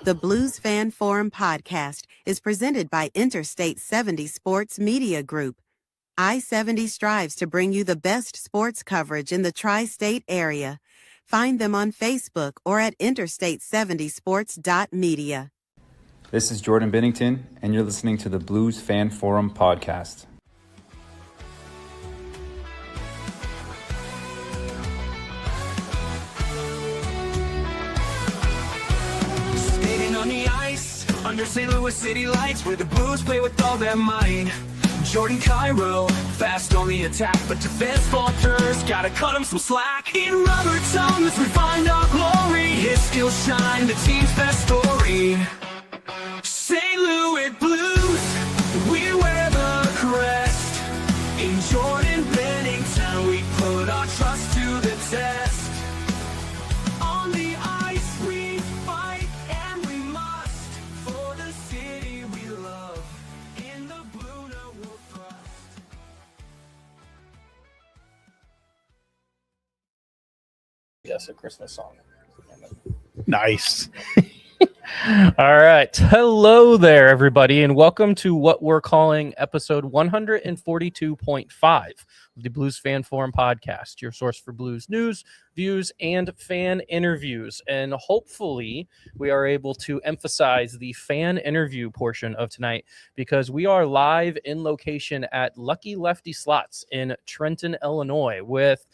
The Blues Fan Forum podcast is presented by Interstate 70 Sports Media Group. I-70 strives to bring you the best sports coverage in the tri-state area. Find them on Facebook or at interstate70sports.media. This is Jordan Bennington, and you're listening to the Blues Fan Forum podcast. Skating on the ice, under St. Louis city lights, where the Blues play with all their might. Jordan Cairo, fast on the attack, but defense falters, gotta cut him some slack. In rubber tongues, we find our glory, his skills shine, the team's best story. St. Louis Blues, we wear the crest. In Jordan Bennington, we put our trust to the test. On the ice, we fight and we must, for the city we love. In the blue, no we'll thrust. Yes, a Christmas song. Nice. All right. Hello there, everybody, and welcome to what we're calling episode 142.5 of the Blues Fan Forum podcast, your source for blues news, views, and fan interviews. And hopefully we are able to emphasize the fan interview portion of tonight because we are live in location at Lucky Lefty Slots in Trenton, Illinois with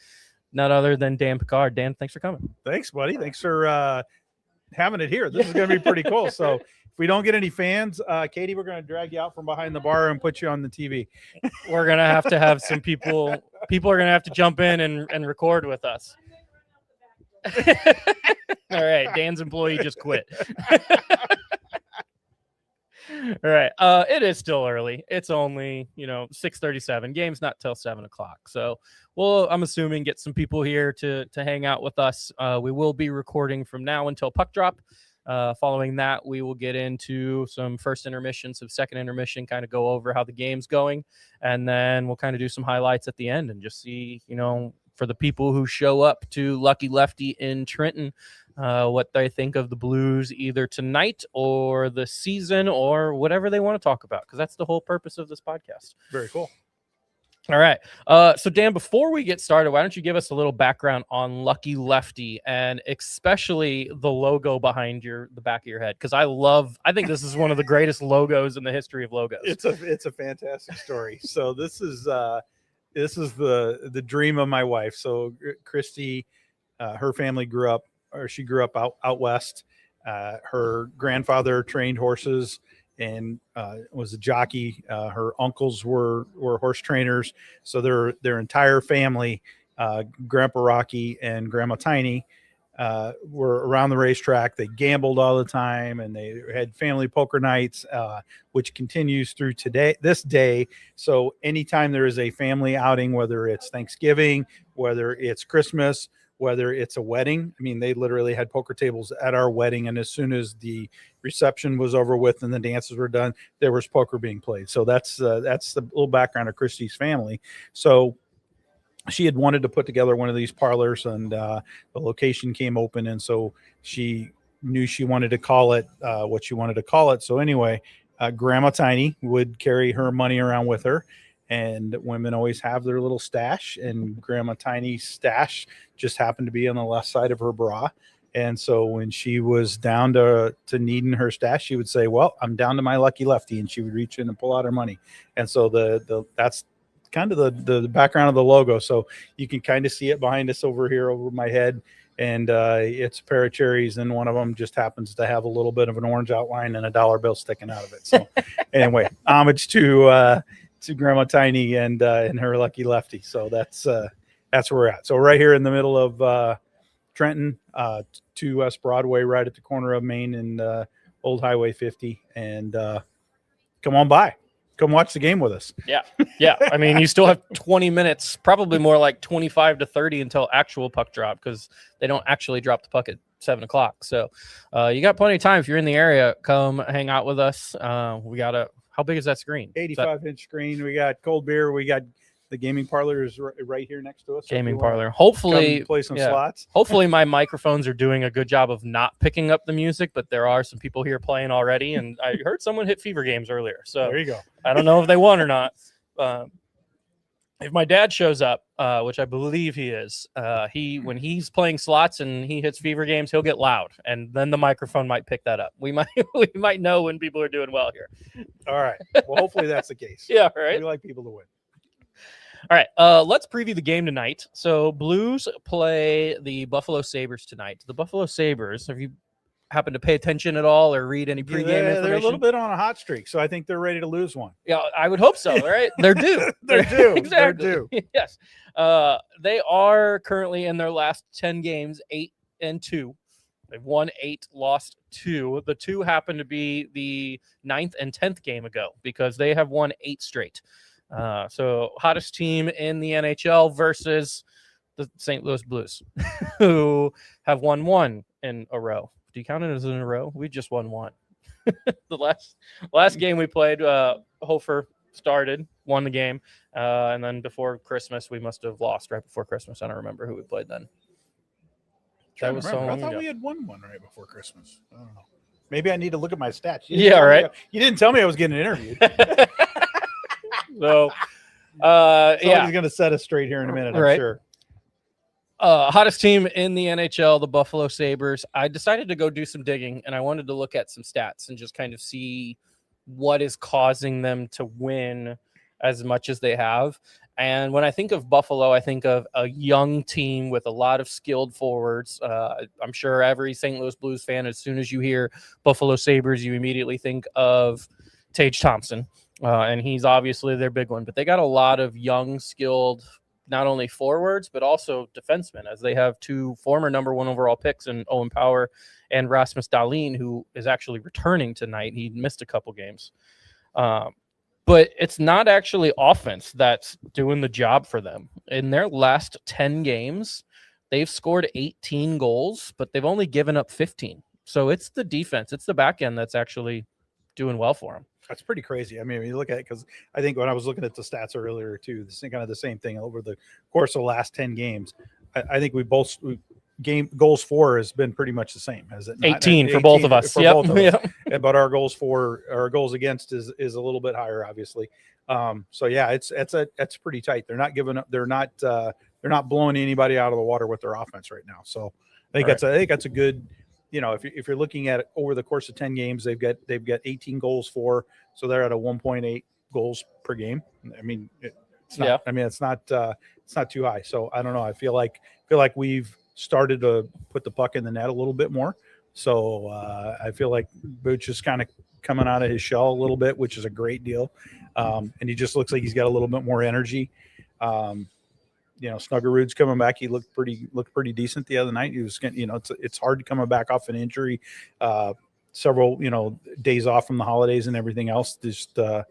none other than Dan Picard. Dan, thanks for coming. Thanks, buddy. Thanks for having it here. This is going to be pretty cool. So if we don't get any fans, Katie, we're going to drag you out from behind the bar and put you on the TV. We're going to have some people are going to have to jump in and record with us. All right. Dan's employee just quit. All right. It is still early. It's only, 6:37. Game's not till 7 o'clock. So I'm assuming get some people here to hang out with us. We will be recording from now until puck drop. Following that, we will get into some first intermission, some second intermission, kind of go over how the game's going. And then we'll kind of do some highlights at the end and just see, for the people who show up to Lucky Lefty in Trenton, what they think of the Blues either tonight or the season or whatever they want to talk about, because that's the whole purpose of this podcast. Very cool. All right. So, Dan, before we get started, why don't you give us a little background on Lucky Lefty and especially the logo behind the back of your head? Because I think this is one of the greatest logos in the history of logos. It's a fantastic story. So this is the dream of my wife. So Christy, her family grew up out west. Her grandfather trained horses and was a jockey. Her uncles were horse trainers. So their entire family, Grandpa Rocky and Grandma Tiny, were around the racetrack. They gambled all the time, and they had family poker nights, which continues through this day. So anytime there is a family outing, whether it's Thanksgiving, whether it's Christmas, whether it's a wedding, they literally had poker tables at our wedding. And as soon as the reception was over with and the dances were done, there was poker being played. So that's the little background of Christy's family. So she had wanted to put together one of these parlors, and the location came open. And so she knew she wanted to call it what she wanted to call it. So anyway, Grandma Tiny would carry her money around with her. And women always have their little stash, and Grandma Tiny's stash just happened to be on the left side of her bra. And so when she was down to needing her stash, she would say, "Well, I'm down to my Lucky Lefty," and she would reach in and pull out her money. And so that's kind of the background of the logo. So you can kind of see it behind us over here over my head. And it's a pair of cherries, and one of them just happens to have a little bit of an orange outline and a dollar bill sticking out of it. So anyway, homage to Grandma Tiny and her Lucky Lefty. So that's where we're at. So right here in the middle of Trenton, 2 West Broadway, right at the corner of Main and Old Highway 50. And come on by. Come watch the game with us. Yeah. You still have 20 minutes, probably more like 25 to 30 until actual puck drop, because they don't actually drop the puck at 7 o'clock. So you got plenty of time. If you're in the area, come hang out with us. We got how big is that screen? 85-inch screen. We got cold beer. We got The gaming parlor is right here next to us. Gaming parlor. Hopefully, play some yeah. slots. Hopefully, my microphones are doing a good job of not picking up the music, but there are some people here playing already, and I heard someone hit Fever Games earlier. So There you go. I don't know if they won or not. If my dad shows up, which I believe he is, when he's playing slots and he hits Fever Games, he'll get loud, and then the microphone might pick that up. We might know when people are doing well here. All right. Well, hopefully that's the case. Yeah, right. We like people to win. All right, let's preview the game tonight. So Blues play the Buffalo Sabres tonight. The Buffalo Sabres, have you happened to pay attention at all or read any pregame information? They're a little bit on a hot streak, so I think they're ready to lose one. Yeah, I would hope so, right? They're due. They're due. Exactly. They're due. Yes. They are currently in their last 10 games, 8-2. They've won 8, lost 2. The 2 happened to be the 9th and 10th game ago because they have won 8 straight. So hottest team in the NHL versus the St. Louis Blues, who have won 1 in a row. Do you count it as in a row? We just won 1. The last game we played, Hofer started, won the game, and then before Christmas we must have lost right before Christmas. I don't remember who we played then. That was so long I thought ago. we had won one right before Christmas. I don't know. Maybe I need to look at my stats. Yeah, right. You didn't tell me I was getting interviewed. So, Somebody's going to set us straight here in a minute, I'm sure. Hottest team in the NHL, the Buffalo Sabres. I decided to go do some digging, and I wanted to look at some stats and just kind of see what is causing them to win as much as they have. And when I think of Buffalo, I think of a young team with a lot of skilled forwards. I'm sure every St. Louis Blues fan, as soon as you hear Buffalo Sabres, you immediately think of Tage Thompson. And he's obviously their big one. But they got a lot of young, skilled, not only forwards, but also defensemen, as they have 2 former number 1 overall picks in Owen Power and Rasmus Dahlin, who is actually returning tonight. He missed a couple games. But it's not actually offense that's doing the job for them. In their last 10 games, they've scored 18 goals, but they've only given up 15. So it's the defense, it's the back end that's actually doing well for them. That's pretty crazy. I mean, when you look at it, because I think when I was looking at the stats earlier too, this is kind of the same thing over the course of the last 10 games. I think game goals for has been pretty much the same. Has it? 18 for both of us. For both of us. But our goals against is a little bit higher, obviously. So yeah, it's pretty tight. They're not giving up. They're not blowing anybody out of the water with their offense right now. So I think that's a good. You know, if you're looking at it over the course of 10 games, they've got 18 goals for, so they're at a 1.8 goals per game. I mean, it's not too high. So I don't know. I feel like we've started to put the puck in the net a little bit more. So I feel like Booch is kind of coming out of his shell a little bit, which is a great deal. And he just looks like he's got a little bit more energy. Snuggerud's coming back. He looked pretty decent the other night. He was, it's hard coming back off an injury, several, days off from the holidays and everything else. Just, I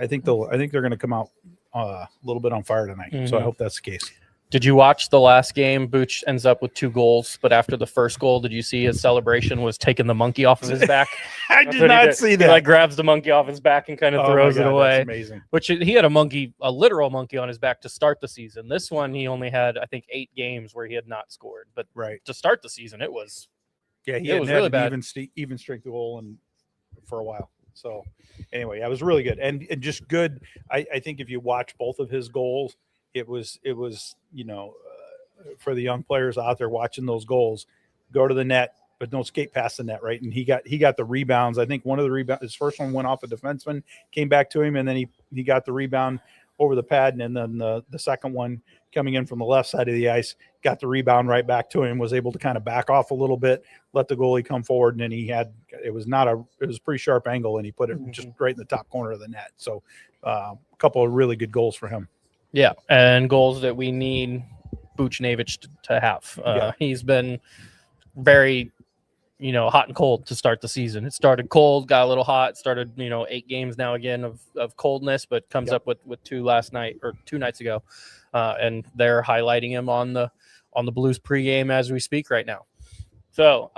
think they're going to come out a little bit on fire tonight. Mm-hmm. So I hope that's the case. Did you watch the last game? Booch ends up with 2 goals, but after the first goal, did you see his celebration was taking the monkey off of his back? I did not see that. He grabs the monkey off his back and kind of throws it away. That's amazing. Which he had a literal monkey on his back to start the season. This one, he only had, I think, 8 games where he had not scored. But to start the season, it was really bad. Even streak the goal and for a while. So anyway, it was really good and just good. I think if you watch both of his goals, it was for the young players out there watching those goals, go to the net, but don't skate past the net, right? And he got the rebounds. I think one of the rebounds, his first one went off a defenseman, came back to him, and then he got the rebound over the pad, and then the second one coming in from the left side of the ice got the rebound right back to him, was able to kind of back off a little bit, let the goalie come forward, and then it was a pretty sharp angle, and he put it just right in the top corner of the net. So a couple of really good goals for him. Yeah, and goals that we need Buchnevich to have. He's been very, hot and cold to start the season. It started cold, got a little hot, started, 8 games now again of coldness, but comes up with 2 last night or 2 nights ago. And they're highlighting him on the Blues pregame as we speak right now. So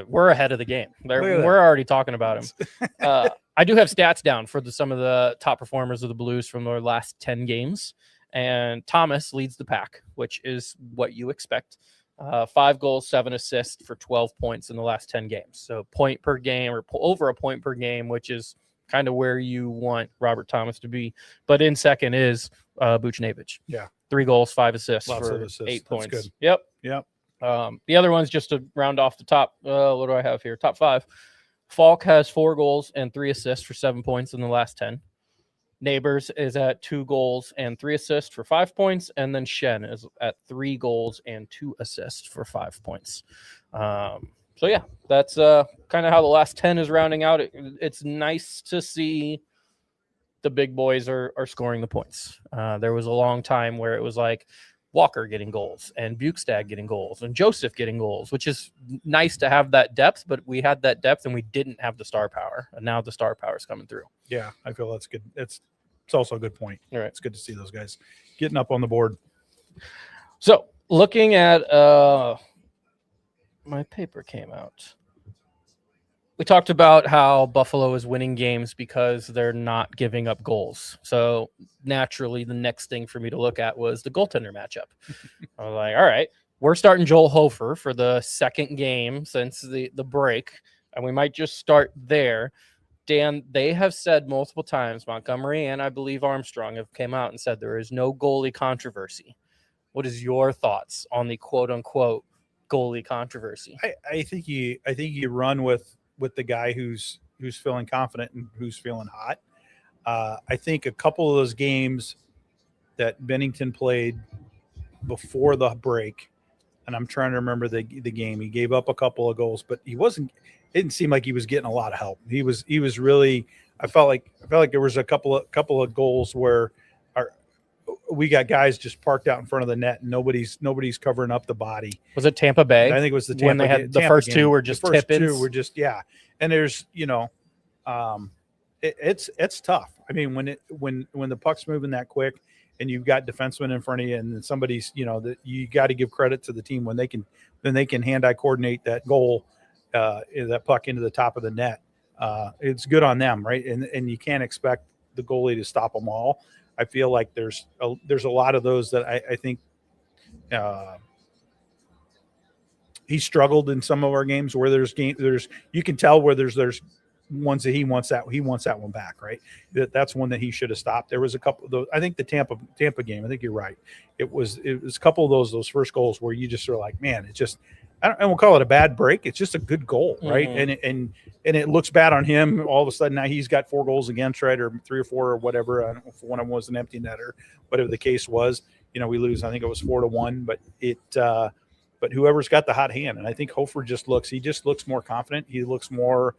we're ahead of the game. We're already talking about him. I do have stats down for some of the top performers of the Blues from their last 10 games. And Thomas leads the pack, which is what you expect. 5 goals, 7 assists for 12 points in the last 10 games. So point per game or over a point per game, which is kind of where you want Robert Thomas to be. But in second is Buchnevich. Yeah. 3 goals, 5 assists Lots for of assists. 8 That's points. good. Yep. Yep. The other ones, just to round off the top, what do I have here? Top 5. Falk has 4 goals and 3 assists for 7 points in the last 10. Neighbors is at 2 goals and 3 assists for 5 points. And then Shen is at 3 goals and 2 assists for 5 points. So, yeah, that's kind of how the last 10 is rounding out. It's nice to see the big boys are scoring the points. There was a long time where it was like Walker getting goals and Bukestad getting goals and Joseph getting goals, which is nice to have that depth, but we had that depth and we didn't have the star power. And now the star power is coming through. Yeah, I feel that's good. It's also a good point. All right. It's good to see those guys getting up on the board. So looking at my paper came out. We talked about how Buffalo is winning games because they're not giving up goals. So naturally, the next thing for me to look at was the goaltender matchup. I was like, all right, we're starting Joel Hofer for the second game since the break, and we might just start there. Dan, they have said multiple times, Montgomery and I believe Armstrong have came out and said there is no goalie controversy. What is your thoughts on the quote unquote goalie controversy? I think you run with the guy who's feeling confident and who's feeling hot. I think a couple of those games that Bennington played before the break, and I'm trying to remember the game, he gave up a couple of goals, but it didn't seem like he was getting a lot of help. He was really, I felt like there was a couple of goals where we got guys just parked out in front of the net and nobody's covering up the body. Was it Tampa Bay? I think it was the Tampa when they had the Tampa first game. two were just tip-ins. Two were just, yeah. And there's, it's tough. I mean, when the puck's moving that quick and you've got defensemen in front of you and somebody's, that you got to give credit to the team when they can hand-eye coordinate that goal, that puck into the top of the net. It's good on them, right? And you can't expect the goalie to stop them all. I feel like there's a lot of those that I think he struggled in some of our games where you can tell where there's ones that he wants that one back, right? That's one that he should have stopped. There was a couple of those. I think the Tampa game, I think you're right. It was a couple of those first goals where you just are like, man, it's just, I won't call it a bad break. It's just a good goal, right? Mm-hmm. And it looks bad on him. All of a sudden now he's got 4 goals against, right, or 3 or 4 or whatever. I don't know if one of them was an empty net or whatever the case was. We lose. I think it was 4-1. But whoever's got the hot hand, and I think Hofer just looks more confident. He looks more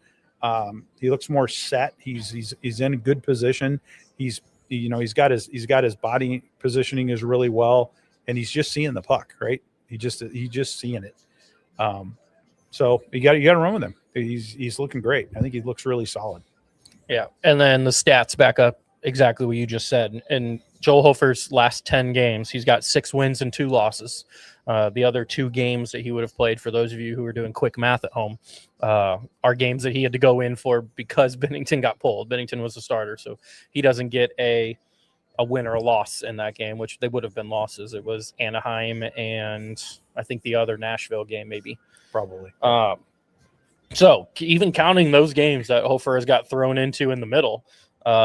set. He's in a good position. He's got his body positioning is really well, and he's just seeing the puck, right? He's just seeing it. So you got to run with him. He's looking great. I think he looks really solid. Yeah. And then the stats back up exactly what you just said. In Joel Hofer's last 10 games, he's got 6 wins and 2 losses. The other 2 games that he would have played, for those of you who are doing quick math at home, are games that he had to go in for because Bennington got pulled. Bennington was the starter, so he doesn't get a win or a loss in that game, which they would have been losses. It was Anaheim and I think the other Nashville game, maybe. Probably. So even counting those games that Hofer has got thrown into in the middle,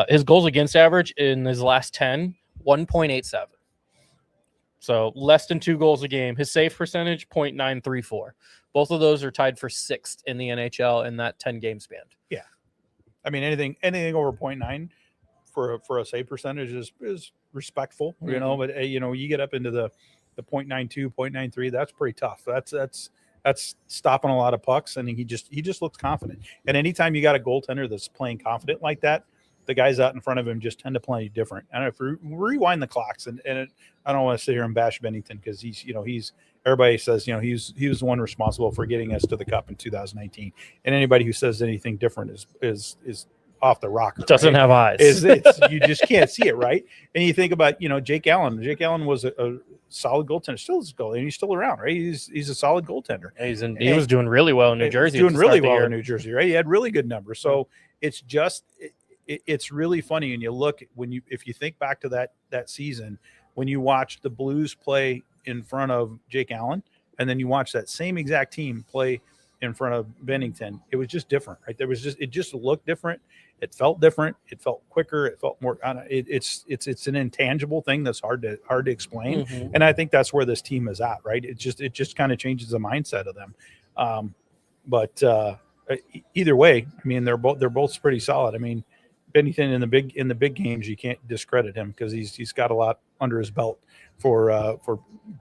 his goals against average in his last 10, 1.87. So less than 2 goals a game. His save percentage, 0.934. Both of those are tied for 6th in the NHL in that 10-game span. Yeah. I mean, anything over 0.9 for a save percentage is respectful, Mm-hmm. but you get up into the 0.92, 0.93, that's pretty tough. That's stopping a lot of pucks, and he just looks confident. And anytime you got a goaltender that's playing confident like that, the guys out in front of him just tend to play different. And if we rewind the clocks, I don't want to sit here and bash Bennington because he's everybody says he was the one responsible for getting us to the Cup in 2019, and anybody who says anything different is off the rocker. Doesn't have eyes. You just can't see it, right? And you think about Jake Allen. Jake Allen was a solid goaltender, still is a goalie, and he's still around, right? He's a solid goaltender. He was doing really well in New Jersey. Doing really well in New Jersey, right? He had really good numbers. So it's just it's really funny. And you look if you think back to that season when you watch the Blues play in front of Jake Allen, and then you watch that same exact team play in front of Bennington, it was just different, right? It just looked different. It felt different. It felt quicker. It felt more. It's an intangible thing that's hard to explain. Mm-hmm. And I think that's where this team is at, right? It just kind of changes the mindset of them. But either way, I mean, they're both pretty solid. I mean, Bennington in the big games, you can't discredit him because he's got a lot under his belt for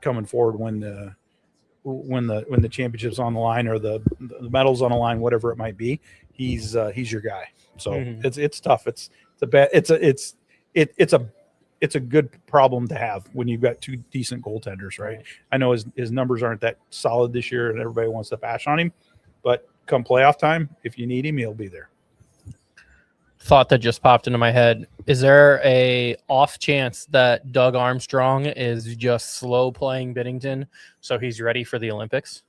coming forward when the championship's on the line or the medal's on the line, whatever it might be. He's your guy. So it's tough. It's a good problem to have when you've got two decent goaltenders, right? I know his numbers aren't that solid this year, and everybody wants to bash on him, but come playoff time, if you need him, he'll be there. Thought that just popped into my head. Is there a off chance that Doug Armstrong is just slow playing Binnington so he's ready for the Olympics?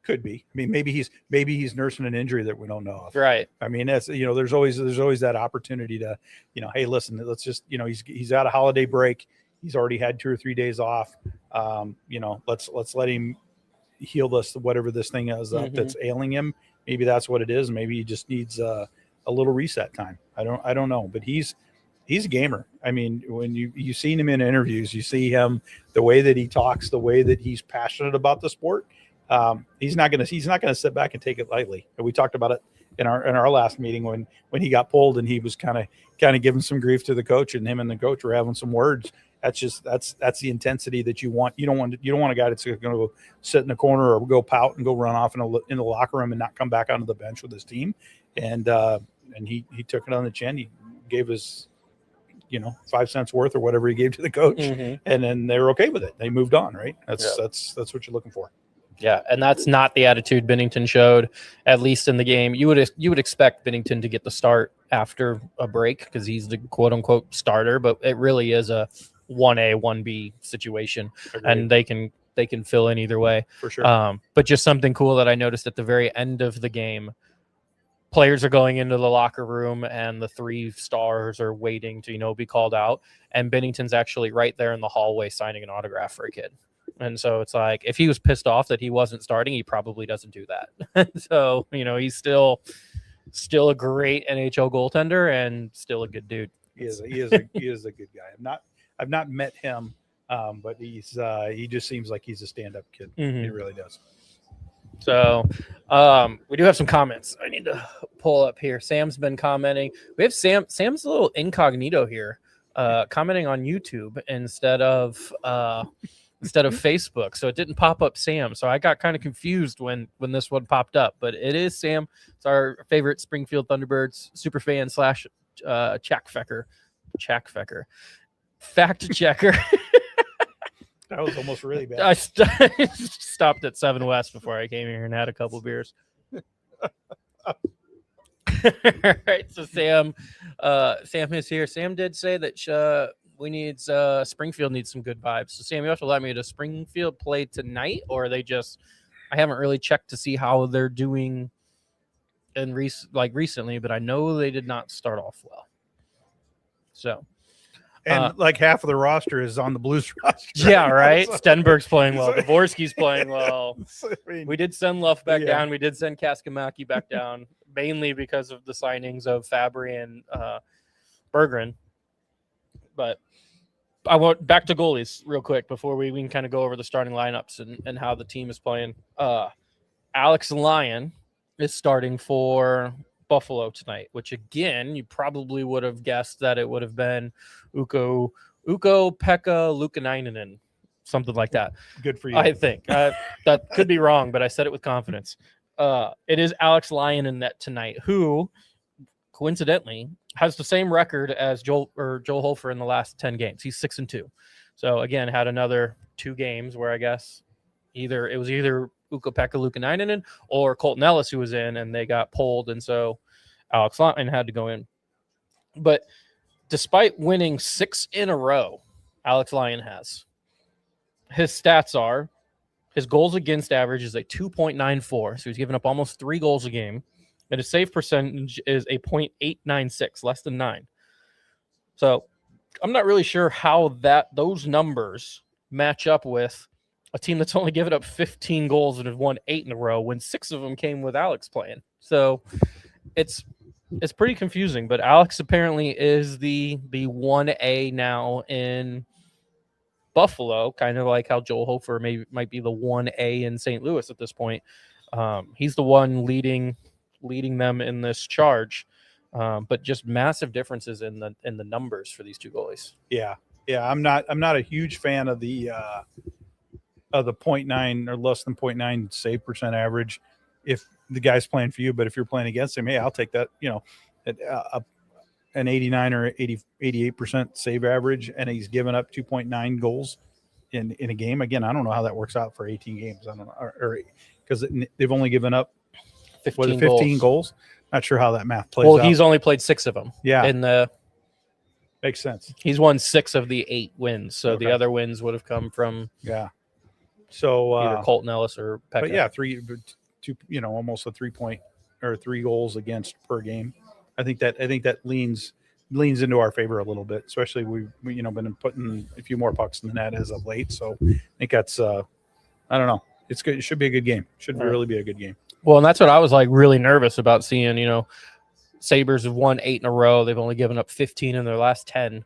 Could be. I mean, maybe he's nursing an injury that we don't know of. Right. I mean, that's, there's always that opportunity to, hey, listen, let's just, he's out of holiday break. He's already had 2 or 3 days off. Let's let him heal whatever this thing is that's ailing him. Maybe that's what it is. Maybe he just needs a little reset time. I don't know, but he's a gamer. I mean, when you've seen him in interviews, you see him, the way that he talks, the way that he's passionate about the sport. He's not going to sit back and take it lightly. And we talked about it in our last meeting when he got pulled and he was kind of giving some grief to the coach, and him and the coach were having some words. That's the intensity that you want. You don't want a guy that's going to go sit in the corner or go pout and go run off in the locker room and not come back onto the bench with his team. And he took it on the chin. He gave his 5 cents worth or whatever he gave to the coach, and then they were okay with it. They moved on, right? That's what you're looking for. Yeah, and that's not the attitude Binnington showed, at least in the game. You would expect Binnington to get the start after a break because he's the quote unquote starter, but it really is a 1A 1B situation. Agreed. And they can fill in either way for sure. But just something cool that I noticed at the very end of the game, players are going into the locker room and the 3 stars are waiting to be called out, and Binnington's actually right there in the hallway signing an autograph for a kid. And so it's like, if he was pissed off that he wasn't starting, he probably doesn't do that. So, he's still a great NHL goaltender and still a good dude. He is a good guy. I've not met him, but he just seems like he's a stand-up kid. Mm-hmm. He really does. So we do have some comments. I need to pull up here. Sam's been commenting. We have Sam's a little incognito here, commenting on YouTube instead of Facebook. So it didn't pop up Sam. So I got kind of confused when this one popped up, but it is Sam. It's our favorite Springfield Thunderbirds super fan / Chackfecker fact checker. That was almost really bad. I stopped at 7 West before I came here and had a couple beers. All right, so Sam is here. Sam did say that Springfield needs some good vibes. So Sam, you have to let me. Does Springfield play tonight, or are they just? I haven't really checked to see how they're doing recently, but I know they did not start off well. So. And like half of the roster is on the Blues roster. Yeah, right. Stenberg's playing well. Dvorsky's playing well. I mean, we did send Luff back down. We did send Kaskamaki back down, mainly because of the signings of Fabry and Berggren. But I want back to goalies real quick before we can kind of go over the starting lineups and how the team is playing. Alex Lyon is starting for Buffalo tonight, which again, you probably would have guessed that it would have been Ukko Pekka Luukkonen, something like that. Good for you. I think that could be wrong, but I said it with confidence. It is Alex Lyon in net tonight, who coincidentally has the same record as Joel Hofer in the last 10 games. He's 6-2. So again, had another 2 games where I guess either Ukko-Pekka Luukkonen or Colton Ellis who was in, and they got pulled, and so Alex Lyon had to go in. But despite winning 6 in a row, Alex Lyon has. His stats are, his goals against average is a 2.94, so he's giving up almost 3 goals a game. and his save percentage is a .896, less than 9. So I'm not really sure how those numbers match up with a team that's only given up 15 goals and have won 8 in a row when 6 of them came with Alex playing. So it's pretty confusing, but Alex apparently is the 1A now in Buffalo, kind of like how Joel Hofer might be the 1A in St. Louis at this point. He's the one leading them in this charge, but just massive differences in the numbers for these two goalies. Yeah. I'm not a huge fan of the 0.9 or less than 0.9 save percent average if the guy's playing for you, but if you're playing against him, hey, I'll take that. An 89 or 88% save average, and he's given up 2.9 goals in a game. Again, I don't know how that works out for 18 games. I don't know, or because they've only given up 15 goals. Not sure how that math plays out. He's only played 6 of them. Yeah. Makes sense. He's won 6 of the 8 wins. So the other wins would have come from So either Colton Ellis or Pekka. But yeah, 2, almost a 3 goals against per game. I think that leans into our favor a little bit, especially we've been putting a few more pucks in the net as of late. So I think that's I don't know. It's good. It should be a good game. Should really be a good game. Well, and that's what I was like really nervous about seeing. Sabres have won 8 in a row. They've only given up 15 in their last 10.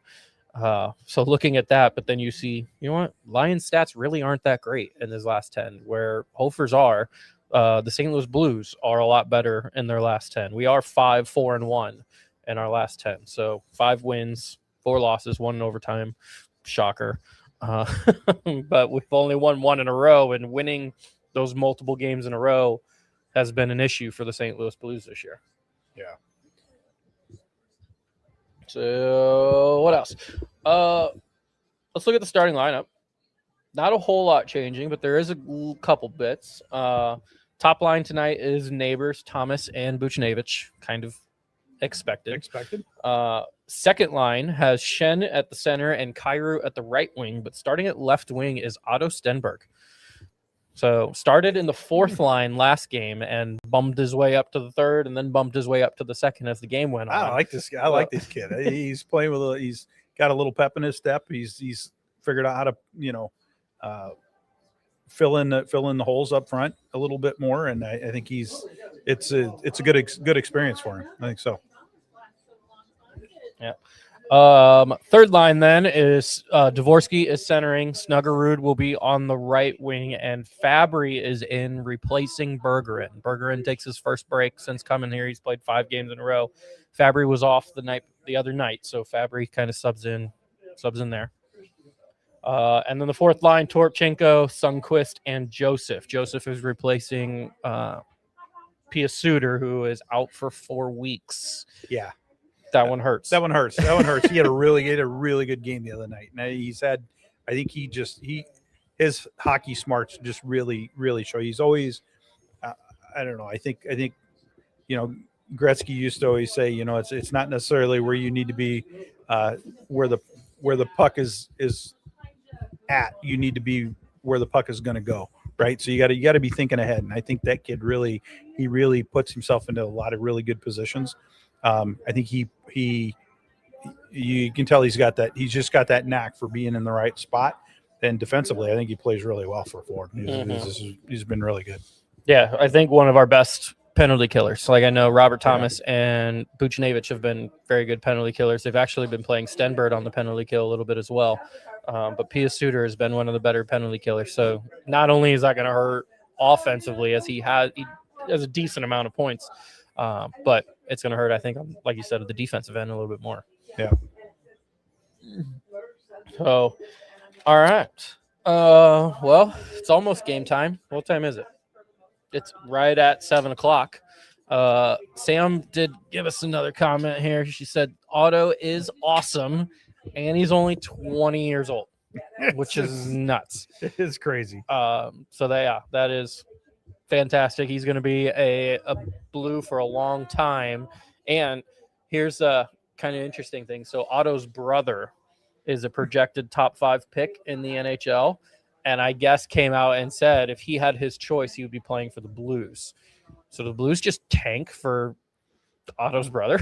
So looking at that, but then you see, Lions stats really aren't that great in his last 10, where Hofer's are. The St. Louis Blues are a lot better in their last 10. We are 5-4-1 in our last 10. So 5 wins, 4 losses, 1 in overtime. Shocker. But we've only won 1 in a row, and winning those multiple games in a row has been an issue for the St. Louis Blues this year. Yeah. So what else? Let's look at the starting lineup. Not a whole lot changing, but there is a couple bits. Top line tonight is Neighbors, Thomas, and Buchnevich. Kind of expected. Second line has Shen at the center and Kyrou at the right wing, but starting at left wing is Otto Stenberg. So started in the fourth line last game and bumped his way up to the third, and then bumped his way up to the second as the game went on. I like this guy. I like this kid. He's playing with he's got a little pep in his step. He's figured out how to fill in the holes up front a little bit more, and I think it's a good experience for him. I think so. Yeah. Third line then is Dvorsky is centering. Snuggerud will be on the right wing, and Fabry is in replacing Bergeron. Bergeron takes his first break since coming here. He's played 5 games in a row. Fabry was off the other night, so Fabry kind of subs in there. And then the fourth line, Toropchenko, Sundqvist, and Joseph. Joseph is replacing Pia Suter, who is out for 4 weeks. Yeah. That one hurts. He had a really good game the other night. And his hockey smarts just really show. He's always, I don't know. I think Gretzky used to always say, it's not necessarily where you need to be, where the puck is at. You need to be where the puck is going to go. Right. So you got to be thinking ahead. And I think that kid really puts himself into a lot of really good positions. I think you can tell he's just got that knack for being in the right spot. And defensively, I think he plays really well for Ford. He's been really good. Yeah, I think one of our best penalty killers. Like, I know Robert Thomas and Buchnevich have been very good penalty killers. They've actually been playing Stenberg on the penalty kill a little bit as well. But Pia Suter has been one of the better penalty killers. So not only is that going to hurt offensively, as he has a decent amount of points, but it's going to hurt, I think, like you said, at the defensive end a little bit more. Yeah. So, all right. Well, it's almost game time. What time is it? It's right at 7:00. Sam did give us another comment here. She said, Otto is awesome, and he's only 20 years old, which is nuts. It is crazy. That is fantastic. He's going to be a Blue for a long time. And here's a kind of interesting thing. So Otto's brother is a projected top 5 pick in the NHL, and I guess came out and said if he had his choice, he would be playing for the Blues. So the Blues just tank for Otto's brother.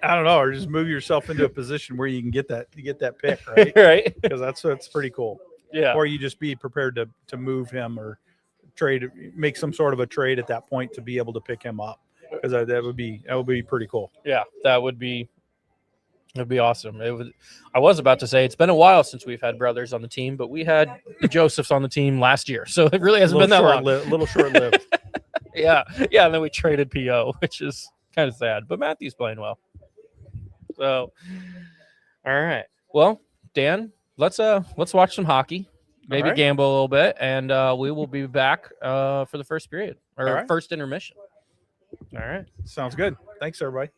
I don't know, or just move yourself into a position where you can get that pick, right? Right. Because that's pretty cool. Yeah. Or you just be prepared to move him or make some sort of a trade at that point to be able to pick him up, because that would be pretty cool. Yeah, that'd be awesome. I was about to say it's been a while since we've had brothers on the team, but we had the Josephs on the team last year, so it really hasn't been that long. A little short-lived. Yeah, and then we traded PO, which is kind of sad. But Matthew's playing well. So, all right. Well, Dan, let's watch some hockey. Maybe right. gamble a little bit, and we will be back for the first period or right. first intermission. All right. Sounds good. Thanks, everybody.